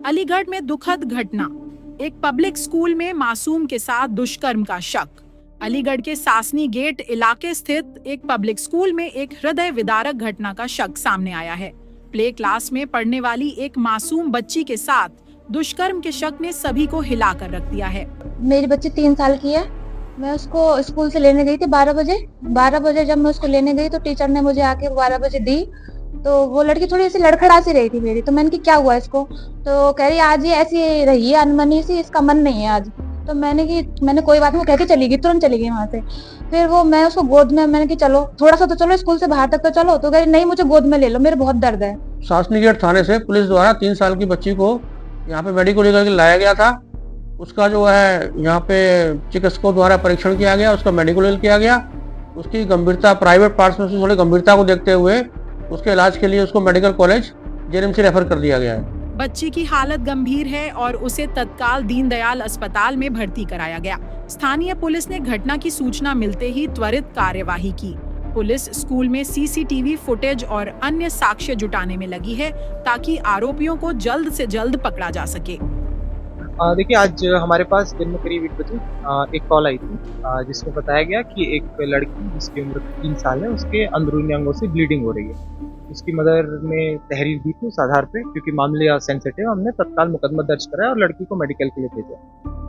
अलीगढ़ में दुखद घटना। एक पब्लिक स्कूल में मासूम के साथ दुष्कर्म का शक। अलीगढ़ के सासनी गेट इलाके स्थित एक पब्लिक स्कूल में एक हृदय विदारक घटना का शक सामने आया है। प्ले क्लास में पढ़ने वाली एक मासूम बच्ची के साथ दुष्कर्म के शक ने सभी को हिला कर रख दिया है। मेरी बच्ची 3 साल की है। मैं उसको स्कूल से लेने गई थी 12 बजे। 12 बजे जब मैं उसको लेने गई तो टीचर ने मुझे आके 12 बजे दी। तो वो लड़की थोड़ी सी लड़खड़ा सी रही थी मेरी। तो मैंने कि क्या हुआ इसको? तो कह रही आज ये ऐसी रही है अनमनी सी, इसका मन नहीं है आज। तो मैंने कोई बात नहीं, कह के चली गई, तुरंत चली गई वहां से। फिर मैं उसको गोद में, मैंने कि चलो थोड़ा सा तो चलो, स्कूल से बाहर तक तो चलो। तो कह रही नहीं, मुझे गोद में ले लो, मेरे बहुत दर्द है। सासनी गेट थाने से पुलिस द्वारा 3 साल की बच्ची को यहाँ पे मेडिकल लेकर के लाया गया था। उसका जो है यहाँ पे चिकित्सकों द्वारा परीक्षण किया गया, उसका मेडिकल किया गया। उसकी गंभीरता, प्राइवेट पार्ट्स में थोड़ी गंभीरता को देखते हुए उसके इलाज के लिए उसको मेडिकल कॉलेज जेएनएमसी रेफर कर दिया गया है। बच्ची की हालत गंभीर है और उसे तत्काल दीनदयाल अस्पताल में भर्ती कराया गया। स्थानीय पुलिस ने घटना की सूचना मिलते ही त्वरित कार्यवाही की। पुलिस स्कूल में सीसीटीवी फुटेज और अन्य साक्ष्य जुटाने में लगी है ताकि आरोपियों को जल्द से जल्द पकड़ा जा सके। देखिए, आज हमारे पास दिन में करीब 1 बजे एक कॉल आई थी जिसमें बताया गया कि एक लड़की जिसकी उम्र 3 साल है, उसके अंदरूनी अंगों से ब्लीडिंग हो रही है। उसकी मदर ने तहरीर दी थी उस आधार पे, क्योंकि मामले सेंसिटिव, हमने तत्काल मुकदमा दर्ज कराया और लड़की को मेडिकल के लिए भेजा।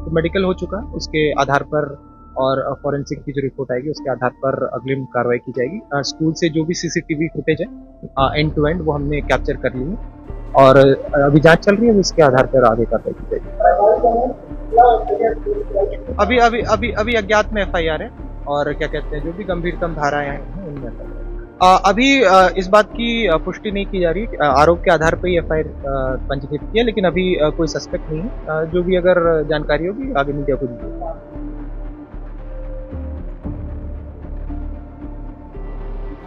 तो मेडिकल हो चुका है, उसके आधार पर और फॉरेंसिक की जो रिपोर्ट आएगी उसके आधार पर अगली कार्रवाई की जाएगी। स्कूल से जो भी सीसीटीवी फुटेज है एंड टू एंड वो हमने कैप्चर कर ली है और अभी जांच चल रही है, इसके आधार पर आगे कार्रवाई की जाएगी। अभी अज्ञात में एफआईआर है और क्या कहते हैं, जो भी गंभीरतम धाराएं हैं उनमें अभी इस बात की पुष्टि नहीं की जा रही। आरोप के आधार पर ही एफआईआर पंजीकृत की है, लेकिन अभी कोई सस्पेक्ट नहीं है। जो भी अगर जानकारी होगी आगे मीडिया को दी जाएगी।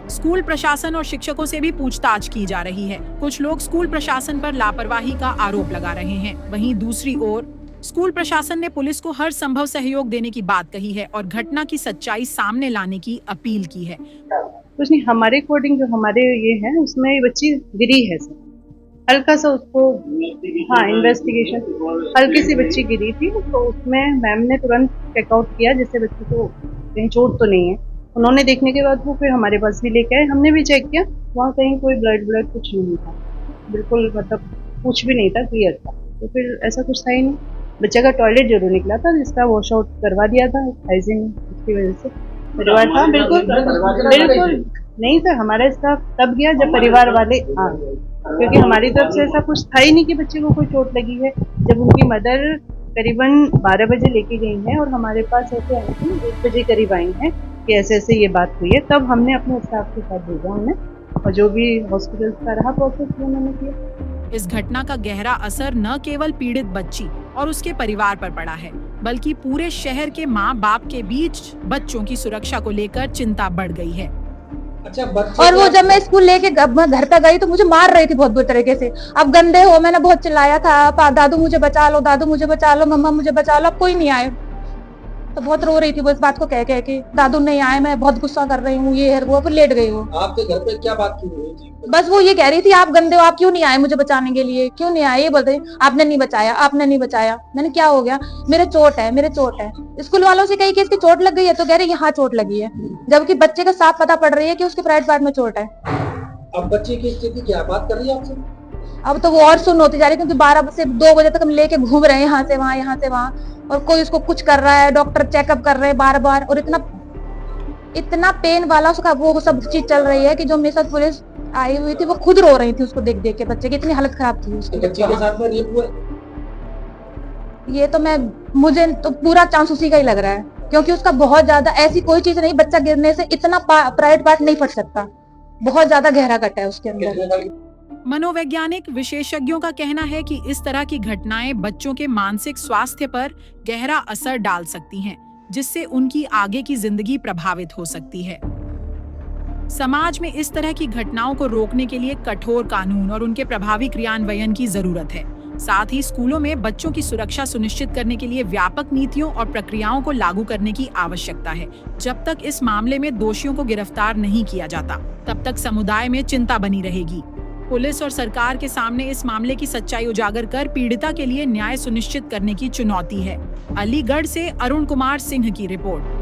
स्कूल प्रशासन और शिक्षकों से भी पूछताछ की जा रही है। कुछ लोग स्कूल प्रशासन पर लापरवाही का आरोप लगा रहे हैं। वहीं दूसरी ओर स्कूल प्रशासन ने पुलिस को हर संभव सहयोग देने की बात कही है और घटना की सच्चाई सामने लाने की अपील की है। कुछ नहीं, हमारे अकॉर्डिंग जो हमारे ये है उसमें ये बच्ची गिरी है सर, हल्का सा उसको, हाँ इन्वेस्टिगेशन, हल्की सी बच्ची गिरी थी। तो उसमें मैम ने तुरंत चेकआउट किया जिससे बच्ची को कहीं चोट तो नहीं है। उन्होंने देखने के बाद वो फिर हमारे पास भी लेके आए, हमने भी चेक किया, वहाँ कहीं कोई ब्लड कुछ नहीं था, बिल्कुल मतलब कुछ भी नहीं था, क्लियर था। तो फिर ऐसा कुछ था ही नहीं। बच्चे का टॉयलेट जरूर निकला था जिसका वॉश आउट करवा दिया था, हाइजीन उसकी वजह से परिवार था। बिल्कुल नहीं सर, हमारा स्टाफ तब गया जब परिवार वाले, हाँ, क्योंकि हमारी तरफ से ऐसा कुछ था ही नहीं कि बच्चे को कोई चोट लगी है। जब उनकी मदर करीबन 12 बजे लेके गई हैं और हमारे पास ऐसे आई थी 1 बजे करीब आई हैं कि ऐसे ऐसे ये बात हुई है, तब हमने अपने स्टाफ के साथ भेजा उन्हें और जो भी हॉस्पिटल का रहा प्रोसेस वो उन्होंने किया। इस घटना का गहरा असर न केवल पीड़ित बच्ची और उसके परिवार पर पड़ा है, बल्कि पूरे शहर के माँ बाप के बीच बच्चों की सुरक्षा को लेकर चिंता बढ़ गई है। अच्छा, और वो जब मैं स्कूल लेके घर पे गई तो मुझे मार रही थी बहुत बुरी तरीके से। अब गंदे हो, मैंने बहुत चिल्लाया था, दादू मुझे बचा लो, दादू मुझे बचा लो, मम्मा मुझे बचा लो। अब कोई नहीं आए तो बहुत रो रही थी वो इस बात को कह के दादू नहीं आए, मैं बहुत गुस्सा कर रही हूँ, ये है वो। फिर लेट गई वो। आपके घर पे क्या बात की हुई थी? बस वो ये कह रही थी आप गंदे हो, आप क्यों नहीं आए मुझे बचाने के लिए, क्यों नहीं आए? ये बोलते हैं आपने नहीं बचाया, आपने नहीं बचाया। मैंने क्या हो गया? मेरे चोट है, मेरे चोट है। स्कूल वालों से कही कि इसकी चोट लग गई है तो कह रहे यहाँ चोट लगी है, जबकि बच्चे का साफ पता पड़ रही है कि उसके प्राइवेट पार्ट में चोट है। अब बच्चे की स्थिति क्या बात कर रही है आपसे? अब तो वो और सुन होती जा रही है, क्योंकि 12 से 2 बजे तक हम लेके घूम रहे हैं यहाँ से वहाँ, यहाँ से वहाँ, और कोई उसको कुछ कर रहा है, डॉक्टर चेकअप कर रहे हैं बार बार। और इतना पेन वाला उसका वो सब चीज चल रही है कि जो मेरे साथ पुलिस आई हुई थी वो खुद रो रही थी उसको देख देख के। बच्चे की इतनी हालत खराब थी उसकी। बच्चे के साथ में रेप हुआ? ये तो मुझे तो पूरा चांस उसी का ही लग रहा है, क्योंकि उसका बहुत ज्यादा, ऐसी कोई चीज नहीं, बच्चा गिरने से इतना प्राइवेट पार्ट नहीं फट सकता, बहुत ज्यादा गहरा कट है उसके अंदर। मनोवैज्ञानिक विशेषज्ञों का कहना है कि इस तरह की घटनाएं बच्चों के मानसिक स्वास्थ्य पर गहरा असर डाल सकती हैं, जिससे उनकी आगे की जिंदगी प्रभावित हो सकती है। समाज में इस तरह की घटनाओं को रोकने के लिए कठोर कानून और उनके प्रभावी क्रियान्वयन की जरूरत है। साथ ही स्कूलों में बच्चों की सुरक्षा सुनिश्चित करने के लिए व्यापक नीतियों और प्रक्रियाओं को लागू करने की आवश्यकता है। जब तक इस मामले में दोषियों को गिरफ्तार नहीं किया जाता, तब तक समुदाय में चिंता बनी रहेगी। पुलिस और सरकार के सामने इस मामले की सच्चाई उजागर कर पीड़िता के लिए न्याय सुनिश्चित करने की चुनौती है। अलीगढ़ से अरुण कुमार सिंह की रिपोर्ट।